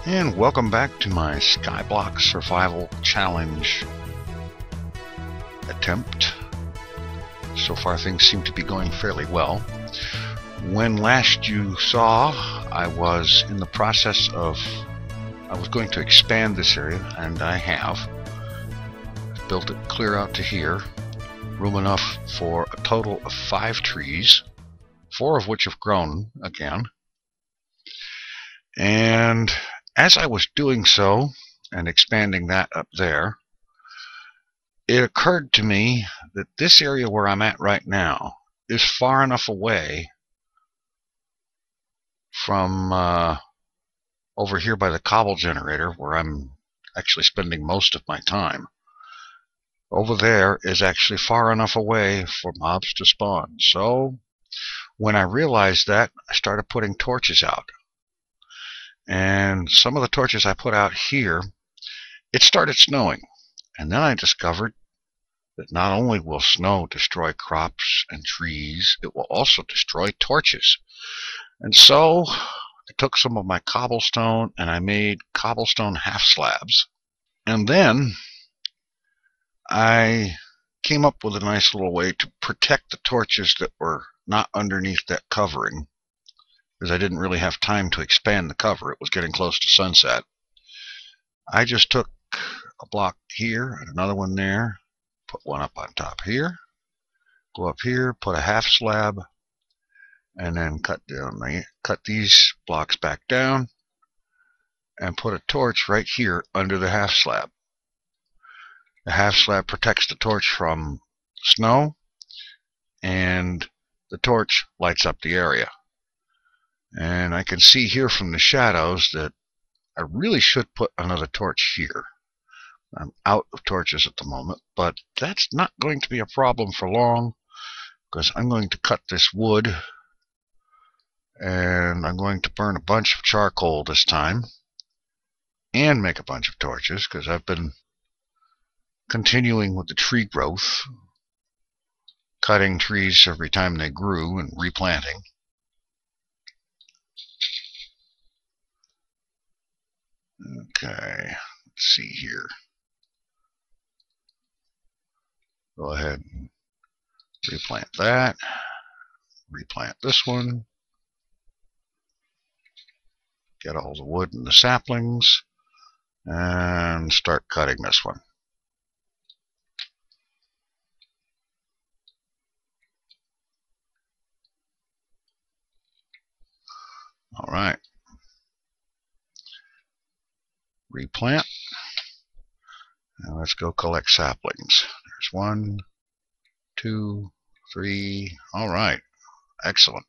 And welcome back to my Skyblock survival challenge attempt. So far things seem to be going fairly well. When last you saw, I was in the process of, I was going to expand this area, and I have. I've built it clear out to here, room enough for a total of 5 trees, 4 of which have grown again. And as I was doing so and expanding that up there, it occurred to me that this area where I'm at right now is far enough away from over here by the cobble generator, where I'm actually spending most of my time. Over there is actually far enough away for mobs to spawn. So when I realized that, I started putting torches out. And some of the torches I put out here, it started snowing. And then I discovered that not only will snow destroy crops and trees, it will also destroy torches. And so I took some of my cobblestone and I made cobblestone half slabs. And then I came up with a nice little way to protect the torches that were not underneath that covering, because I didn't really have time to expand the cover. It was getting close to sunset. I just took a block here and another one there, put one up on top here, go up here, put a half slab, and then cut these blocks back down and put a torch right here under the half slab. The half slab protects the torch from snow, and the torch lights up the area. And I can see here from the shadows that I really should put another torch here. I'm out of torches at the moment, but that's not going to be a problem for long, because I'm going to cut this wood and I'm going to burn a bunch of charcoal this time and make a bunch of torches, because I've been continuing with the tree growth, cutting trees every time they grew and replanting. Okay, let's see here. Go ahead and replant that. Replant this one. Get all the wood and the saplings and start cutting this one. All right. Replant. Now let's go collect saplings. There's 1, 2, 3. All right. Excellent.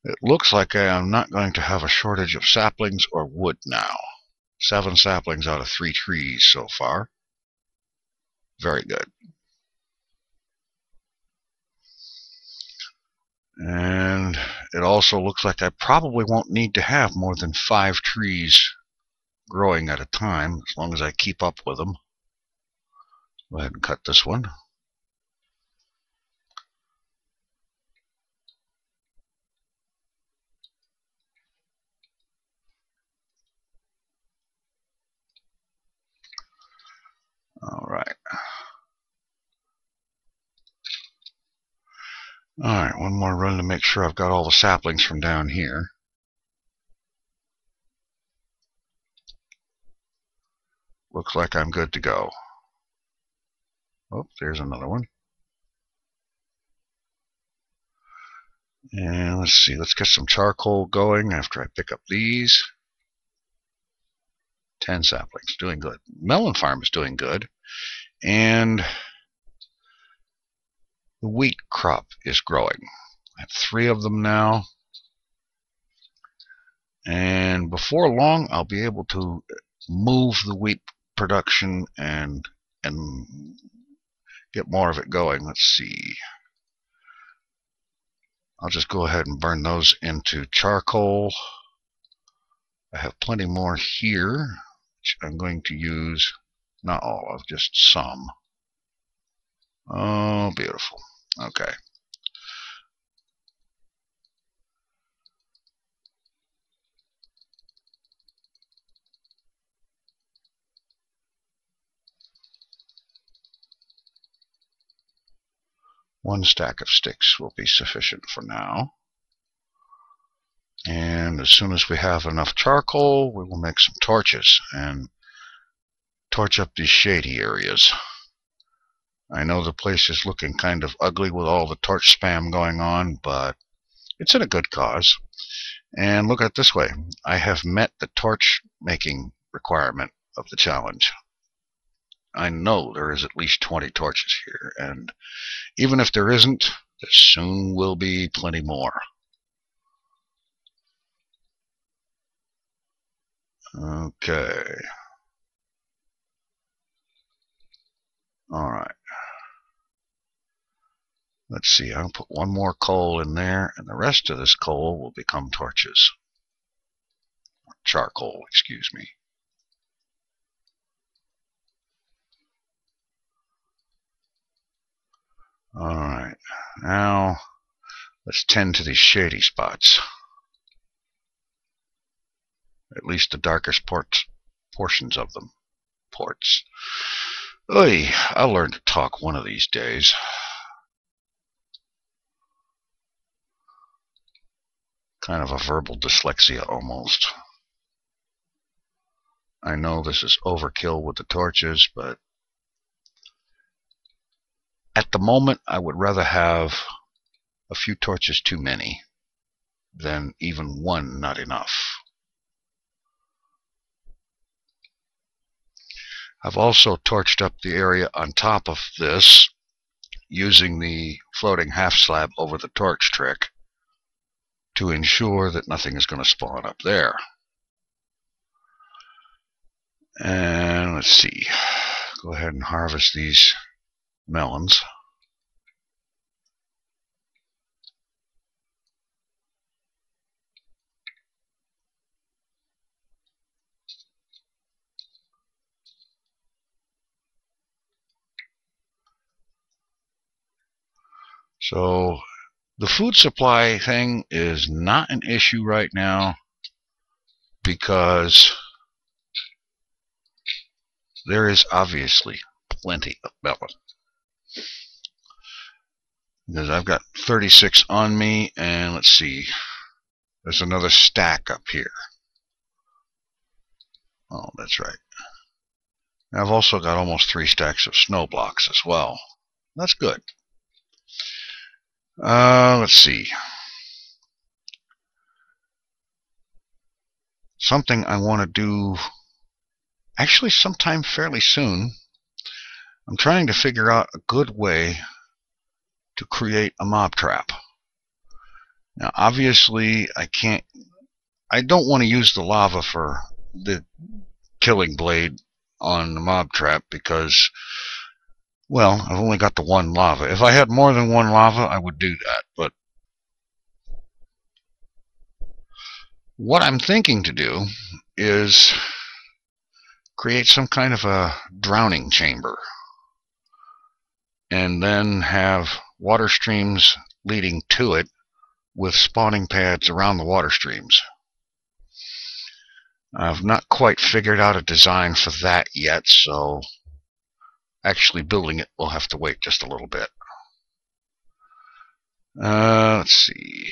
It looks like I am not going to have a shortage of saplings or wood now. 7 saplings out of 3 trees so far. Very good. And it also looks like I probably won't need to have more than 5 trees growing at a time, as long as I keep up with them. Go ahead and cut this one. All right. All right, one more run to make sure I've got all the saplings from down here. Looks like I'm good to go. Oh, there's another one. And let's see, let's get some charcoal going after I pick up these. 10 saplings, doing good. Melon farm is doing good. And the wheat crop is growing. I have 3 of them now. And before long, I'll be able to move the wheat production and get more of it going. Let's see. I'll just go ahead and burn those into charcoal. I have plenty more here, which I'm going to use, not all of, just some. Oh, beautiful. Okay. 1 stack of sticks will be sufficient for now. And as soon as we have enough charcoal, we will make some torches and torch up these shady areas. I know the place is looking kind of ugly with all the torch spam going on, but it's in a good cause. And look at it this way. I have met the torch making requirement of the challenge. I know there is at least 20 torches here, and even if there isn't, there soon will be plenty more. Okay. Alright. Let's see, I'll put 1 more coal in there, and the rest of this coal will become torches. Charcoal, excuse me. Alright, now let's tend to these shady spots. At least the darkest portions of them. Ports. Oy, I'll learn to talk one of these days. Kind of a verbal dyslexia almost. I know this is overkill with the torches, but at the moment I would rather have a few torches too many than even 1 not enough. I've also torched up the area on top of this using the floating half slab over the torch trick to ensure that nothing is going to spawn up there. And let's see, go ahead and harvest these melons. So the food supply thing is not an issue right now because there is obviously plenty of melon. Because I've got 36 on me, and let's see, there's another stack up here. Oh, that's right. I've also got almost 3 stacks of snow blocks as well. That's good. Let's see. Something I want to do actually sometime fairly soon. I'm trying to figure out a good way to create a mob trap. Now obviously I don't want to use the lava for the killing blade on the mob trap because, well, I've only got the 1 lava. If I had more than 1 lava, I would do that. But what I'm thinking to do is create some kind of a drowning chamber and then have water streams leading to it with spawning pads around the water streams. I've not quite figured out a design for that yet, so actually building it will have to wait just a little bit. Let's see.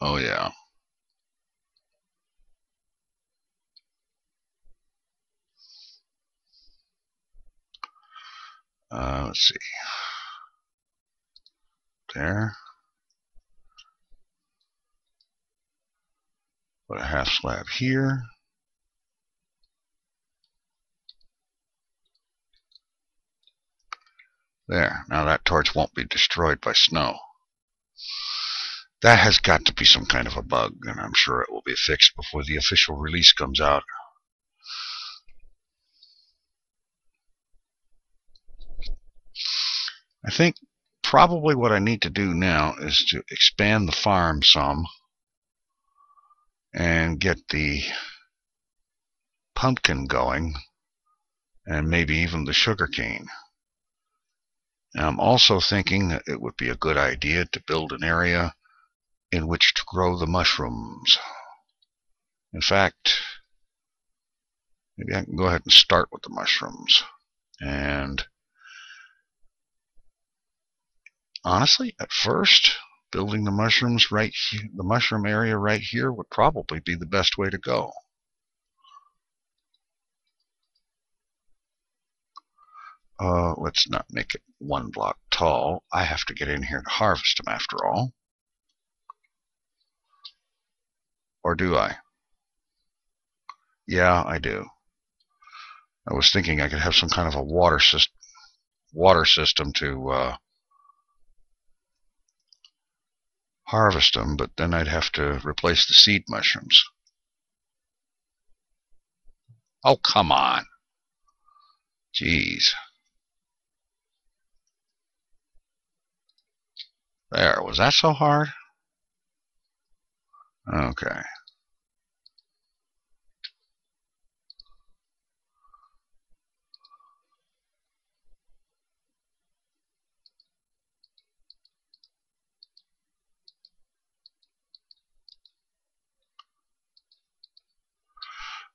Oh yeah. Let's see. There. Put a half slab here. There. Now that torch won't be destroyed by snow. That has got to be some kind of a bug, and I'm sure it will be fixed before the official release comes out. I think probably what I need to do now is to expand the farm some and get the pumpkin going and maybe even the sugarcane. And I'm also thinking that it would be a good idea to build an area in which to grow the mushrooms. In fact, maybe I can go ahead and start with the mushrooms. And honestly, at first, building the mushrooms right here, the mushroom area right here would probably be the best way to go. Let's not make it 1 block tall. I have to get in here to harvest them after all. Or do I? Yeah, I do. I was thinking I could have some kind of a water system to harvest them, but then I'd have to replace the seed mushrooms. Oh, come on. Jeez. There, was that so hard? Okay.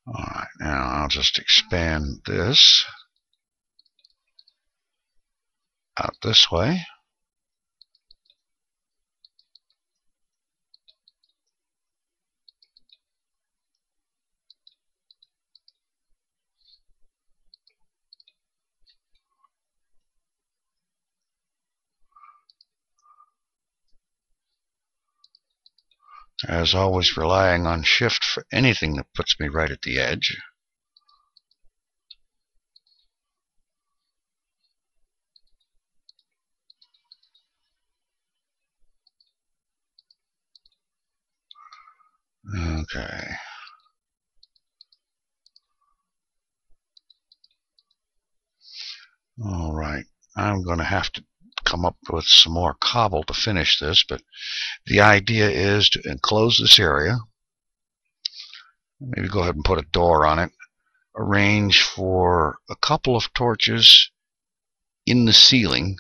Alright, now I'll just expand this out this way. As always, relying on shift for anything that puts me right at the edge. Okay. Alright, I'm going to have to come up with some more cobble to finish this, but the idea is to enclose this area. Maybe go ahead and put a door on it. Arrange for a couple of torches in the ceiling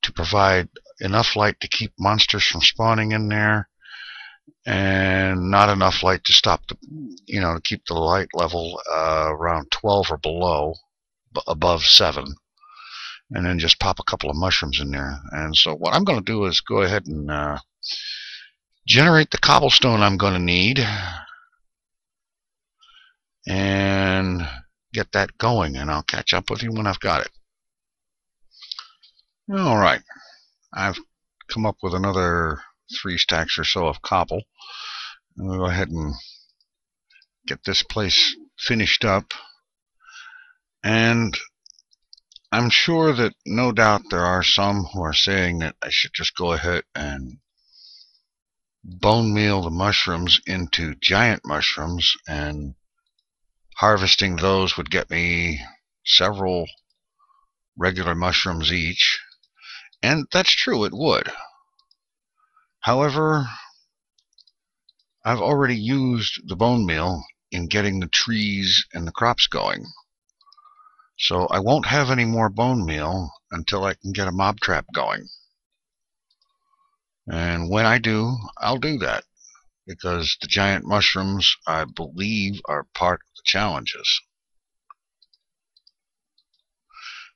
to provide enough light to keep monsters from spawning in there, and not enough light to stop the, to keep the light level around 12 or below, above 7. And then just pop a couple of mushrooms in there. And so what I'm going to do is go ahead and generate the cobblestone I'm going to need and get that going, and I'll catch up with you when I've got it. Alright, I've come up with another 3 stacks or so of cobble. We'll go ahead and get this place finished up, and I'm sure that no doubt there are some who are saying that I should just go ahead and bone meal the mushrooms into giant mushrooms, and harvesting those would get me several regular mushrooms each. And that's true, it would. However, I've already used the bone meal in getting the trees and the crops going. So I won't have any more bone meal until I can get a mob trap going. And when I do, I'll do that, because the giant mushrooms, I believe, are part of the challenges.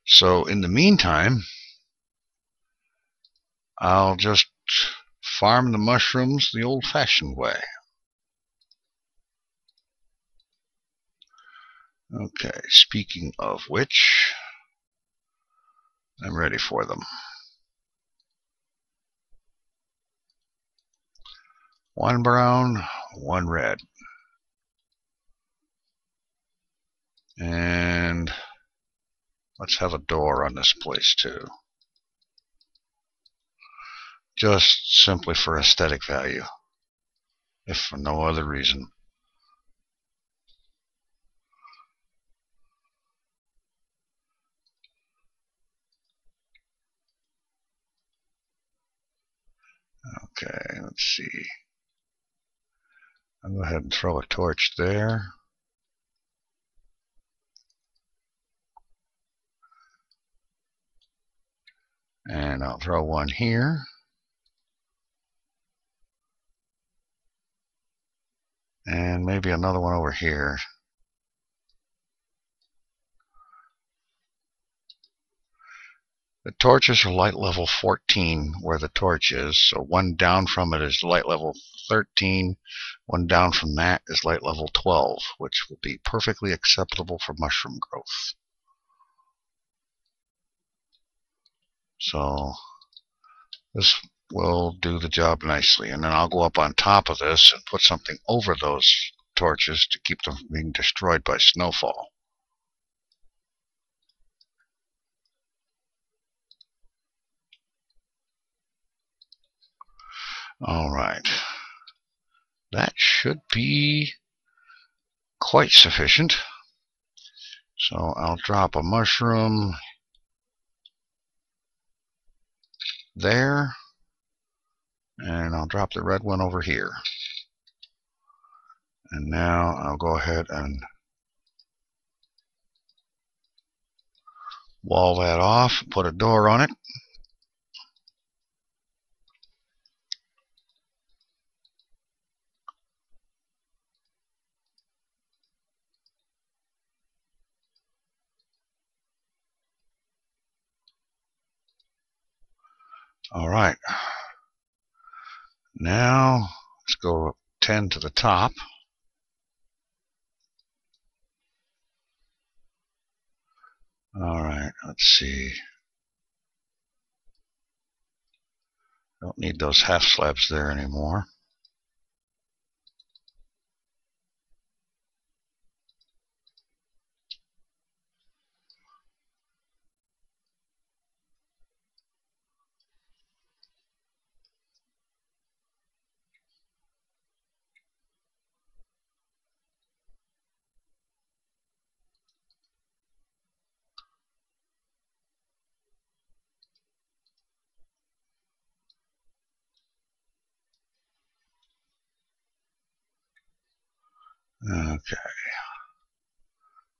So in the meantime, I'll just farm the mushrooms the old-fashioned way. Okay, speaking of which, I'm ready for them. 1 brown, 1 red. And let's have a door on this place too. Just simply for aesthetic value, if for no other reason. Okay, let's see. I'll go ahead and throw a torch there. And I'll throw one here. another one over here. The torches are light level 14 where the torch is, so one down from it is light level 13, one down from that is light level 12, which will be perfectly acceptable for mushroom growth. So this will do the job nicely, and then I'll go up on top of this and put something over those torches to keep them from being destroyed by snowfall. Alright, that should be quite sufficient. So I'll drop a mushroom there, and I'll drop the red one over here. And now I'll go ahead and wall that off, put a door on it. Alright, now let's go up 10 to the top. Alright, let's see. Don't need those half slabs there anymore. Okay.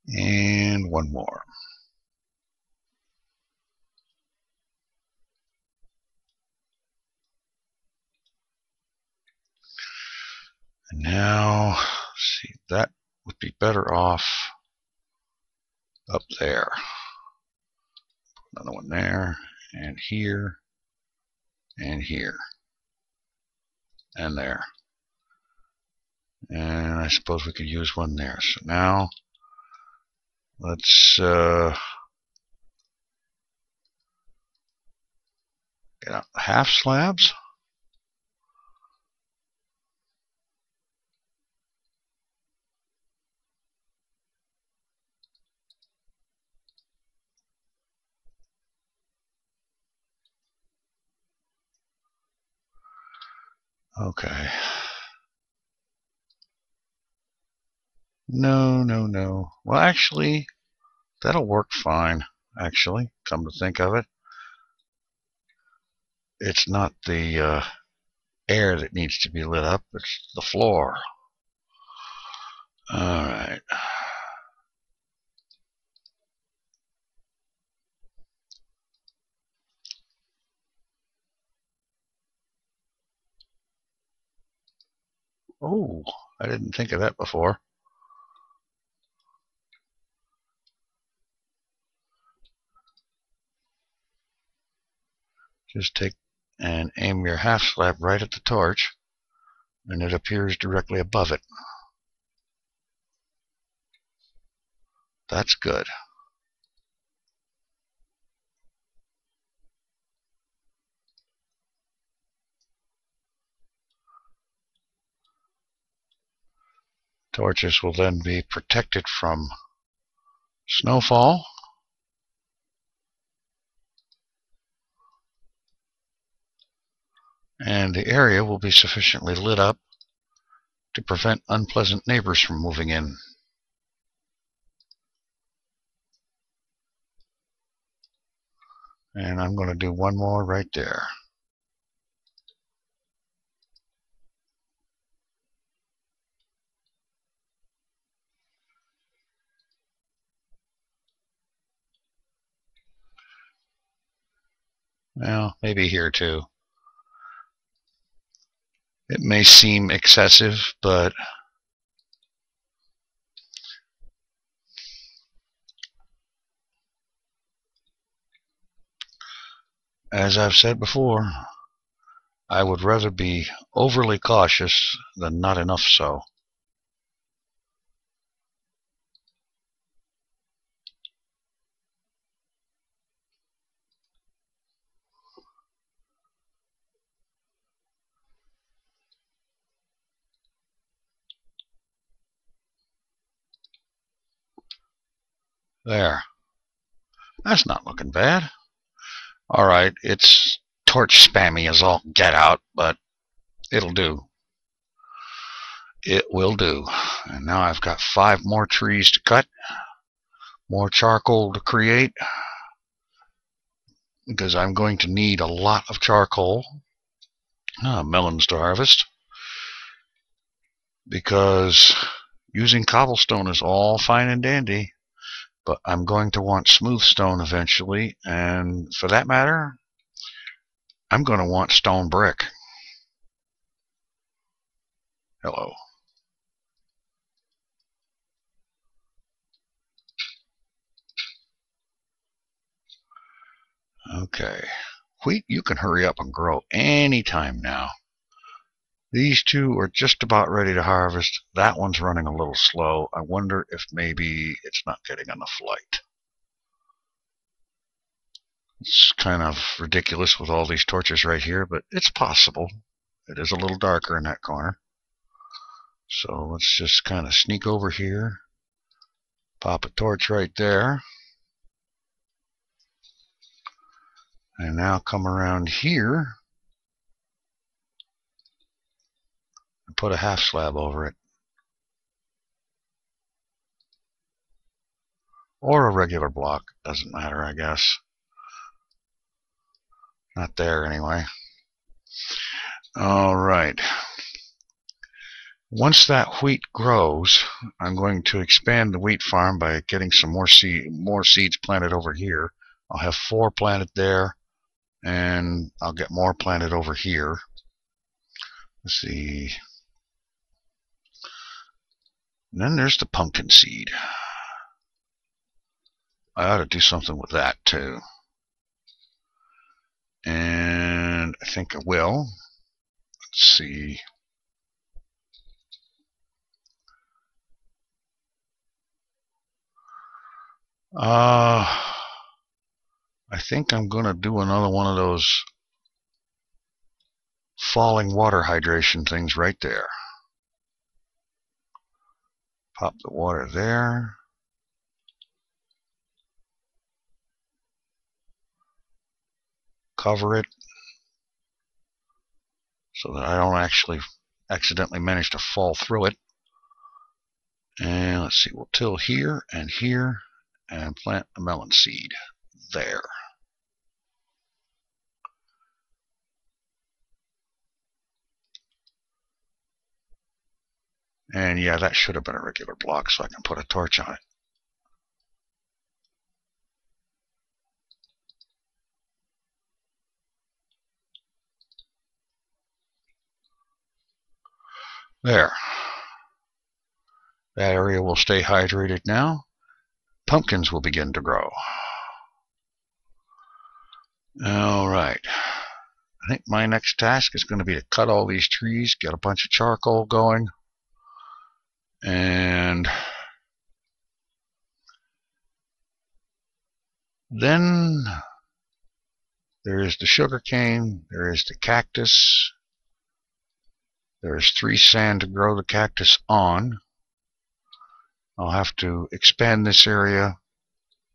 And one more. And now, see, that would be better off up there. Another one there, and here, and here, and there. And I suppose we could use one there. So now, let's get out the half slabs. Okay. No. Well, actually, that'll work fine, actually, come to think of it. It's not the air that needs to be lit up, it's the floor. Alright. Oh, I didn't think of that before. Just take and aim your half slab right at the torch, and it appears directly above it. That's good. Torches will then be protected from snowfall. And the area will be sufficiently lit up to prevent unpleasant neighbors from moving in. And I'm going to do one more right there. Well, maybe here too. It may seem excessive, but as I've said before, I would rather be overly cautious than not enough so. There. That's not looking bad. Alright, it's torch spammy as all get out, but it'll do. It will do. And now I've got 5 more trees to cut, more charcoal to create, because I'm going to need a lot of charcoal, melons to harvest, because using cobblestone is all fine and dandy, but I'm going to want smooth stone eventually, and for that matter, I'm going to want stone brick. Hello. Okay. Wheat, you can hurry up and grow anytime now. These two are just about ready to harvest. That one's running a little slow. I wonder if maybe it's not getting enough light. It's kind of ridiculous with all these torches right here, but it's possible. It is a little darker in that corner. So let's just kind of sneak over here, pop a torch right there, and now come around here and put a half slab over it. Or a regular block, doesn't matter, I guess. Not there anyway. Alright. Once that wheat grows, I'm going to expand the wheat farm by getting some more seeds planted over here. I'll have 4 planted there, and I'll get more planted over here. Let's see. And then there's the pumpkin seed. I ought to do something with that too. And I think I will. Let's see. I think I'm going to do another one of those falling water hydration things right there. Pop the water there. Cover it so that I don't actually accidentally manage to fall through it. And let's see, we'll till here and plant a melon seed there. And yeah, that should have been a regular block, so I can put a torch on it. There. That area will stay hydrated now. Pumpkins will begin to grow. Alright. I think my next task is going to be to cut all these trees, get a bunch of charcoal going, and then there is the sugarcane, there is the cactus, there is 3 sand to grow the cactus on. I'll have to expand this area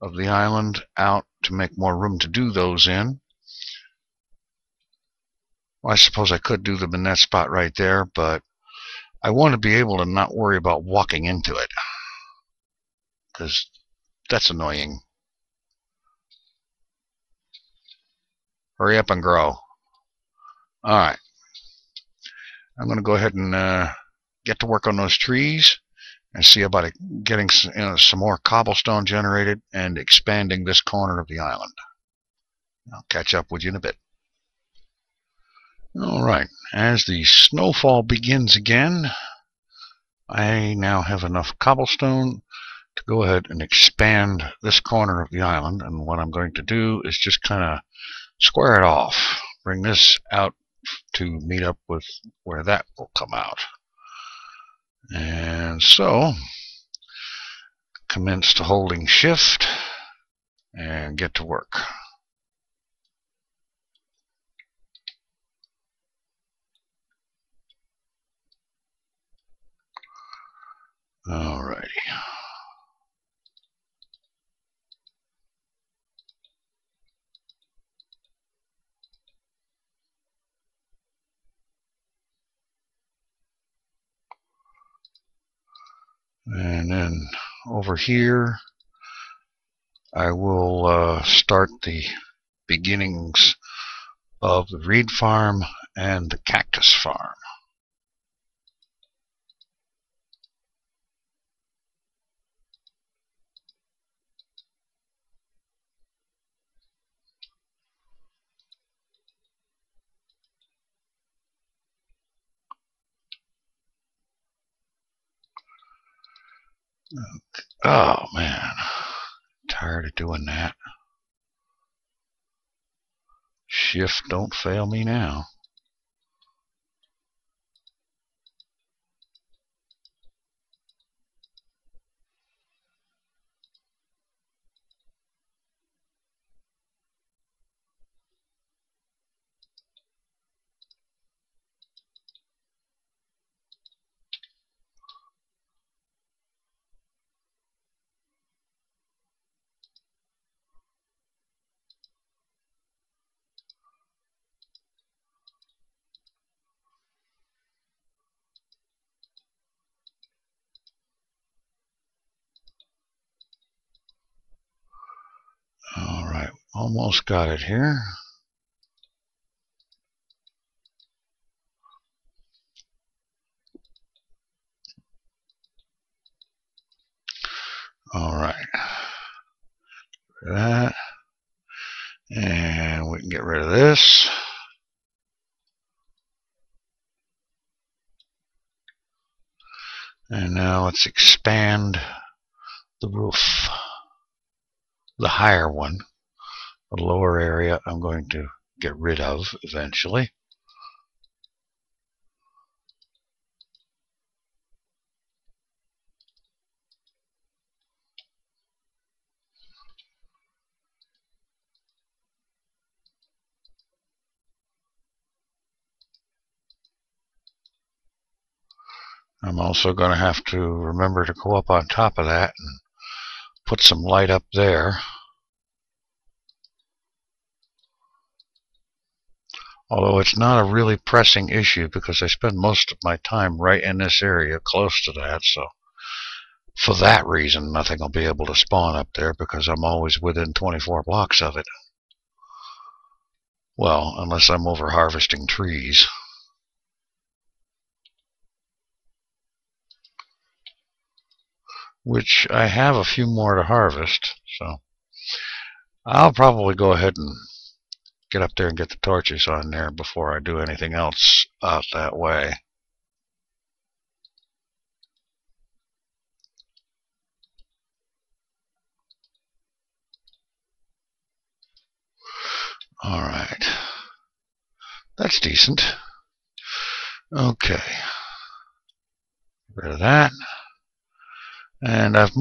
of the island out to make more room to do those in. Well, I suppose I could do them in that spot right there, but I want to be able to not worry about walking into it, because that's annoying. Hurry up and grow. Alright. I'm going to go ahead and get to work on those trees and see about getting some more cobblestone generated and expanding this corner of the island. I'll catch up with you in a bit. Alright, as the snowfall begins again, I now have enough cobblestone to go ahead and expand this corner of the island, and what I'm going to do is just kind of square it off. Bring this out to meet up with where that will come out. And so, commence to holding shift and get to work. Alrighty. And then over here, I will start the beginnings of the reed farm and the cactus farm. Oh man, tired of doing that. Shift don't fail me now. Alright, almost got it here. Alright, that. And we can get rid of this. And now let's expand the roof. The higher one. The lower area I'm going to get rid of eventually. I'm also going to have to remember to go up on top of that and put some light up there. Although it's not a really pressing issue because I spend most of my time right in this area close to that, so for that reason nothing will be able to spawn up there because I'm always within 24 blocks of it. Well, unless I'm over harvesting trees. Which I have a few more to harvest, so I'll probably go ahead and get up there and get the torches on there before I do anything else out that way. Alright. That's decent. Okay. Get rid of that. And I've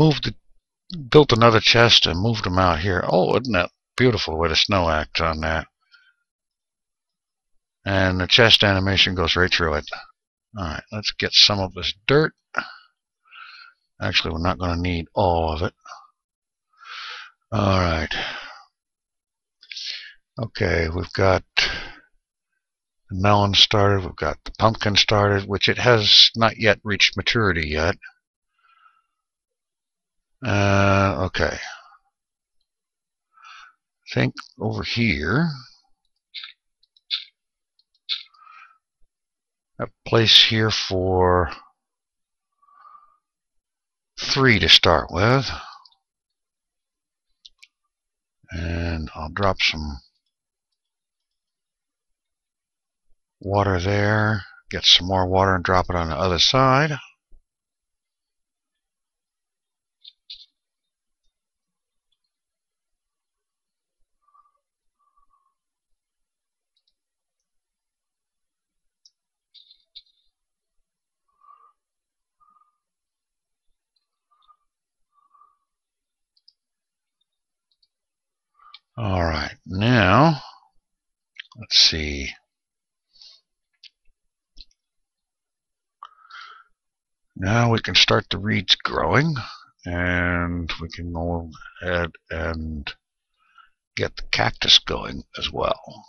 built another chest and moved them out here. Oh, isn't that beautiful with a snow axe on that? And the chest animation goes right through it. Alright, let's get some of this dirt. Actually, we're not going to need all of it. Alright. Okay, we've got the melon started. We've got the pumpkin started, which it has not yet reached maturity yet. Okay. I think over here, a place here for 3 to start with. And I'll drop some water there, get some more water and drop it on the other side. All right, now let's see. Now we can start the reeds growing, and we can go ahead and get the cactus going as well.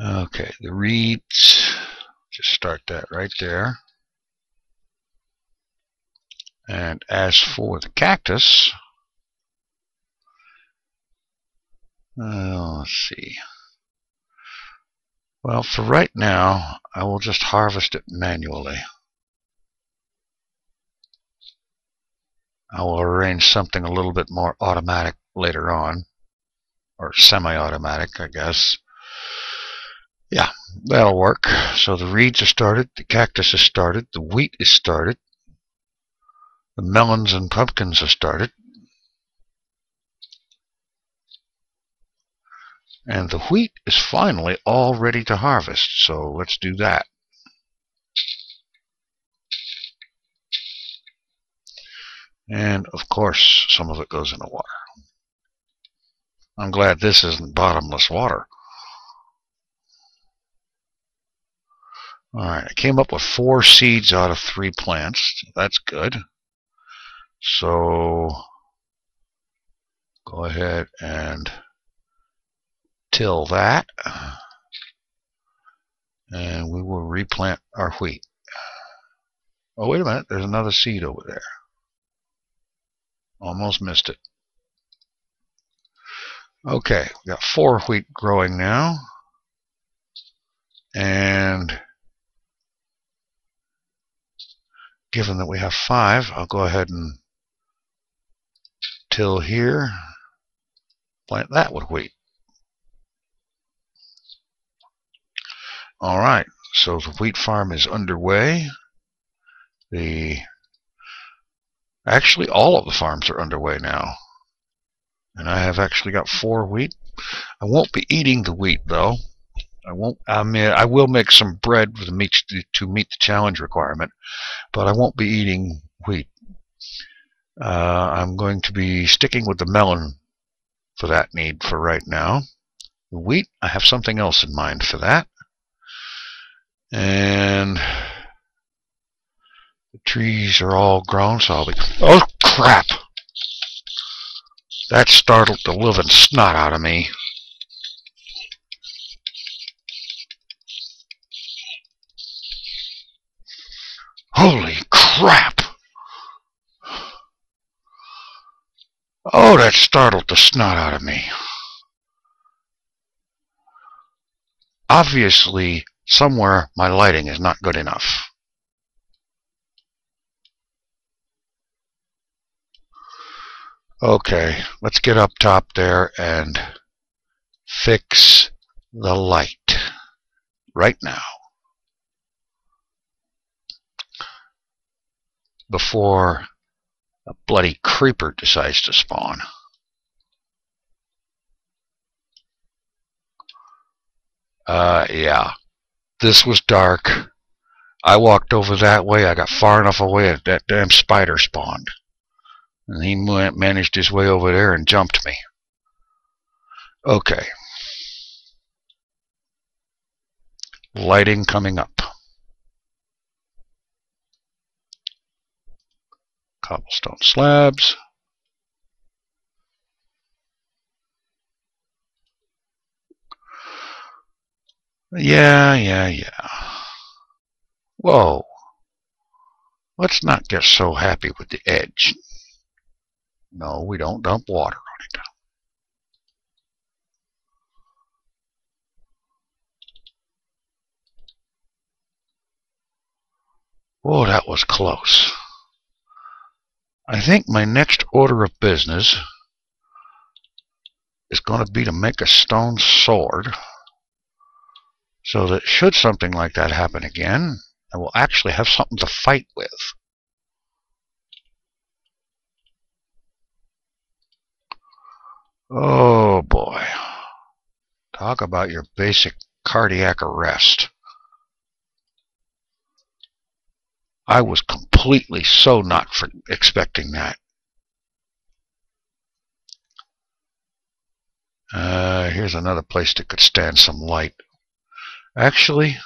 Okay, the reeds, just start that right there. And as for the cactus, let's see. Well, for right now, I will just harvest it manually. I will arrange something a little bit more automatic later on, or semi-automatic, I guess. Yeah, that'll work. So the reeds are started, the cactus is started, the wheat is started, the melons and pumpkins are started, and the wheat is finally all ready to harvest. So let's do that. And of course, some of it goes in the water. I'm glad this isn't bottomless water. Alright, I came up with 4 seeds out of 3 plants. That's good. So go ahead and till that. And we will replant our wheat. Oh, wait a minute. There's another seed over there. Almost missed it. Okay, we got 4 wheat growing now. And given that we have 5, I'll go ahead and till here. Plant that with wheat. Alright, so the wheat farm is underway. Actually, all of the farms are underway now. And I have actually got 4 wheat. I won't be eating the wheat, though. I will make some bread to meet the challenge requirement, but I won't be eating wheat. I'm going to be sticking with the melon for that need for right now. The wheat, I have something else in mind for that. And the trees are all grown, so I'll be... Oh, crap! That startled the living snot out of me. Holy crap! Oh, that startled the snot out of me. Obviously, somewhere my lighting is not good enough. Okay, let's get up top there and fix the light right now before a bloody creeper decides to spawn. Yeah, this was dark. I walked over that way. I got far enough away that damn spider spawned. And he managed his way over there and jumped me. Okay. Lighting coming up. Cobblestone slabs. Yeah. Whoa. Let's not get so happy with the edge. No, we don't dump water on it. Oh, that was close. I think my next order of business is going to be to make a stone sword so that should something like that happen again, I will actually have something to fight with. Oh boy. Talk about your basic cardiac arrest. I was completely so not expecting that. Here's another place that could stand some light. Actually,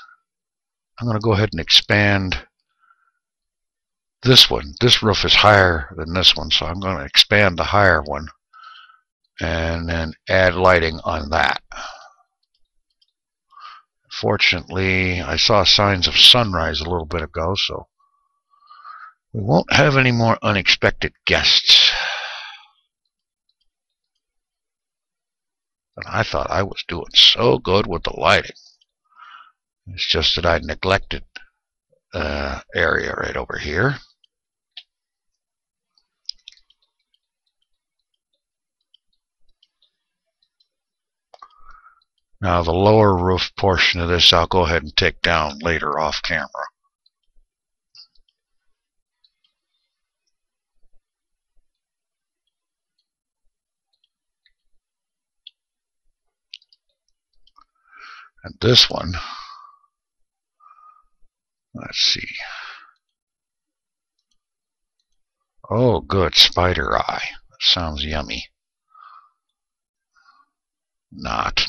I'm going to go ahead and expand this one. This roof is higher than this one, so I'm going to expand the higher one and then add lighting on that. Fortunately, I saw signs of sunrise a little bit ago, so we won't have any more unexpected guests. But I thought I was doing so good with the lighting. It's just that I neglected area right over here. Now the lower roof portion of this I'll go ahead and take down later off camera. And this one, let's see. Oh, good, spider eye. That sounds yummy. Not.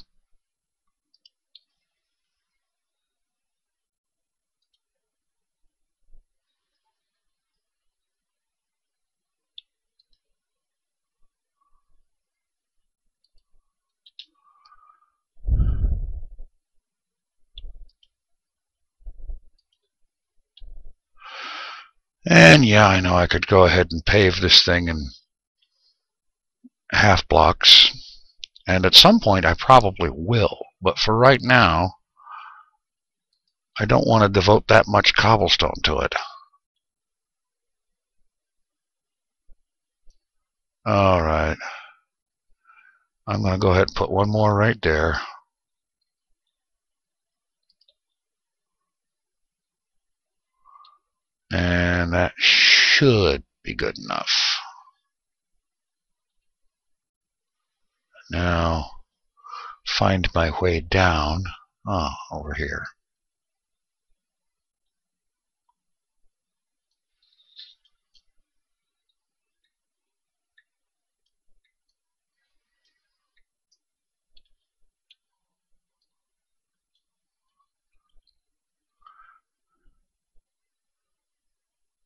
And yeah, I know I could go ahead and pave this thing in half blocks. And at some point I probably will. But for right now, I don't want to devote that much cobblestone to it. Alright. I'm going to go ahead and put one more right there. And that should be good enough. Now, find my way down. Oh, over here.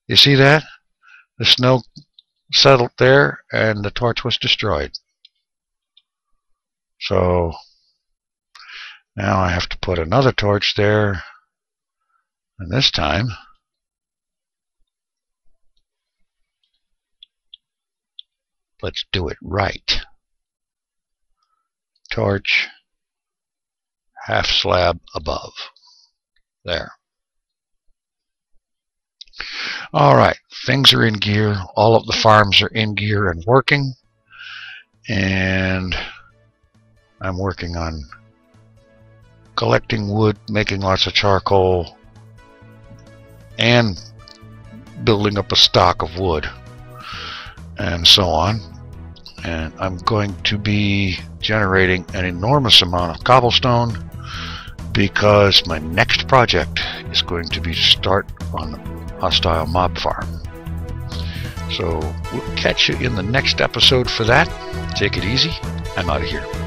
You see that? The snow settled there and the torch was destroyed. So now I have to put another torch there, and this time let's do it right. Torch, half slab above. There. Alright, things are in gear. All of the farms are in gear and working. And I'm working on collecting wood, making lots of charcoal, and building up a stock of wood, and so on. And I'm going to be generating an enormous amount of cobblestone because my next project is going to be to start on hostile mob farm. So we'll catch you in the next episode for that. Take it easy. I'm out of here.